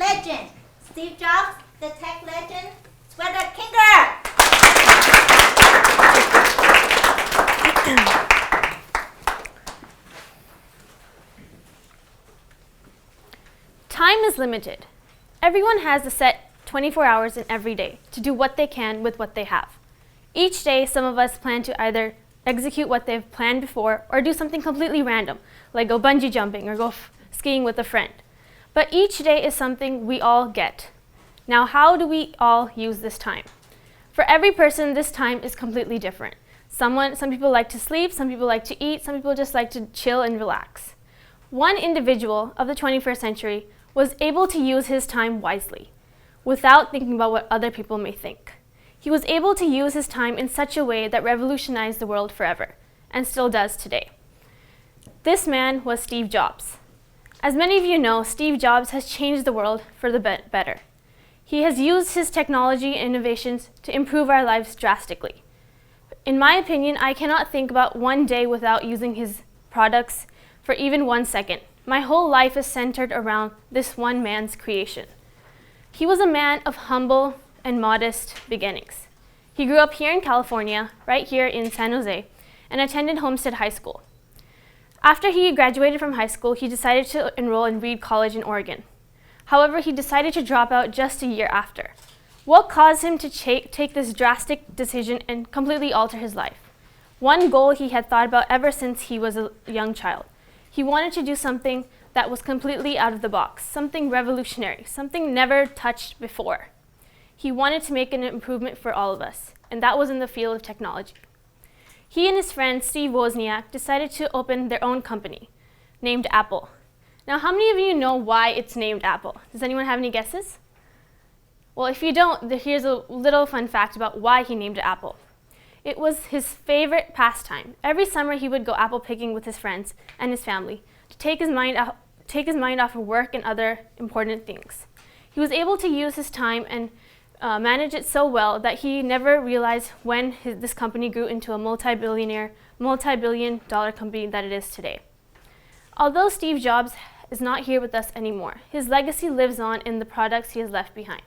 legend. Steve Jobs, the tech legend, Shweta Kinger. Time is limited. Everyone has a set 24 hours in every day to do what they can with what they have. Each day, some of us plan to either execute what they've planned before or do something completely random, like go bungee jumping or go skiing with a friend. But each day is something we all get. Now, how do we all use this time? For every person, this time is completely different. Some people like to sleep, some people like to eat, some people just like to chill and relax. One individual of the 21st century was able to use his time wisely, without thinking about what other people may think. He was able to use his time in such a way that revolutionized the world forever, and still does today. This man was Steve Jobs. As many of you know, Steve Jobs has changed the world for the better. He has used his technology and innovations to improve our lives drastically. In my opinion, I cannot think about one day without using his products for even 1 second. My whole life is centered around this one man's creation. He was a man of humble and modest beginnings. He grew up here in California, right here in San Jose, and attended Homestead High School. After he graduated from high school, he decided to enroll in Reed College in Oregon. However, he decided to drop out just a year after. What caused him to take this drastic decision and completely alter his life? One goal he had thought about ever since he was a young child. He wanted to do something that was completely out of the box, something revolutionary, something never touched before. He wanted to make an improvement for all of us, and that was in the field of technology. He and his friend Steve Wozniak decided to open their own company, named Apple. Now, how many of you know why it's named Apple? Does anyone have any guesses? Well, if you don't, here's a little fun fact about why he named it Apple. It was his favorite pastime. Every summer he would go apple picking with his friends and his family to take his mind off of work and other important things. He was able to use his time and manage it so well that he never realized when this company grew into a multi-billion-dollar company that it is today. Although Steve Jobs is not here with us anymore, his legacy lives on in the products he has left behind.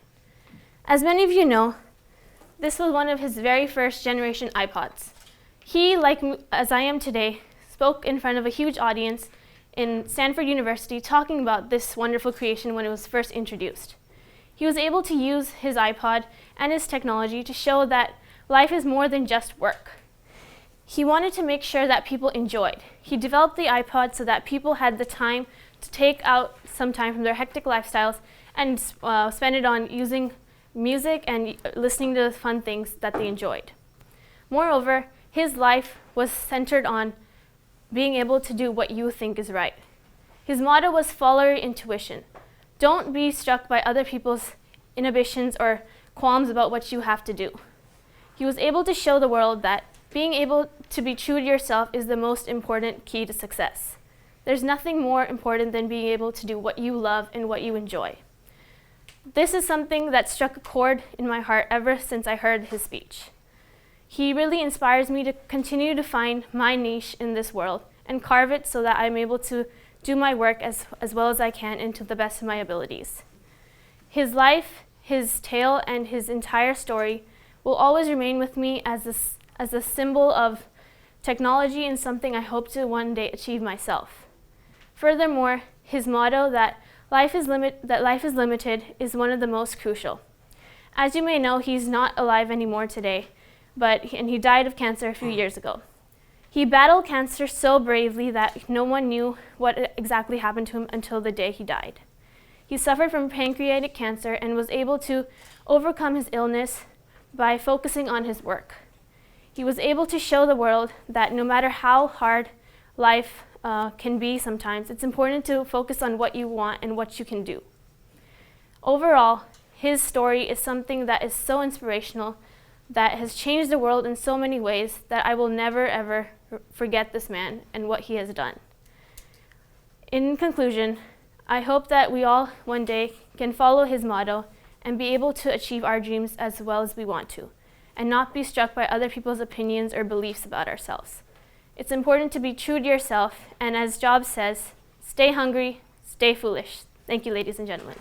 As many of you know, this was one of his very first generation iPods. He, like as I am today, spoke in front of a huge audience in Stanford University talking about this wonderful creation when it was first introduced. He was able to use his iPod and his technology to show that life is more than just work. He wanted to make sure that people enjoyed. He developed the iPod so that people had the time to take out some time from their hectic lifestyles and spend it on using music and listening to fun things that they enjoyed. Moreover, his life was centered on being able to do what you think is right. His motto was follow your intuition. Don't be struck by other people's inhibitions or qualms about what you have to do. He was able to show the world that being able to be true to yourself is the most important key to success. There's nothing more important than being able to do what you love and what you enjoy. This is something that struck a chord in my heart ever since I heard his speech. He really inspires me to continue to find my niche in this world and carve it so that I'm able to do my work as well as I can and to the best of my abilities. His life, his tale, and his entire story will always remain with me as a symbol of technology and something I hope to one day achieve myself. Furthermore, his motto that life is limited is one of the most crucial. As you may know, he's not alive anymore today, and he died of cancer a few years ago. He battled cancer so bravely that no one knew what exactly happened to him until the day he died. He suffered from pancreatic cancer and was able to overcome his illness by focusing on his work. He was able to show the world that no matter how hard life can be sometimes, it's important to focus on what you want and what you can do. Overall, his story is something that is so inspirational, that has changed the world in so many ways that I will never ever forget this man and what he has done. In conclusion, I hope that we all one day can follow his motto and be able to achieve our dreams as well as we want to, and not be struck by other people's opinions or beliefs about ourselves. It's important to be true to yourself, and as Jobs says, stay hungry, stay foolish. Thank you, ladies and gentlemen.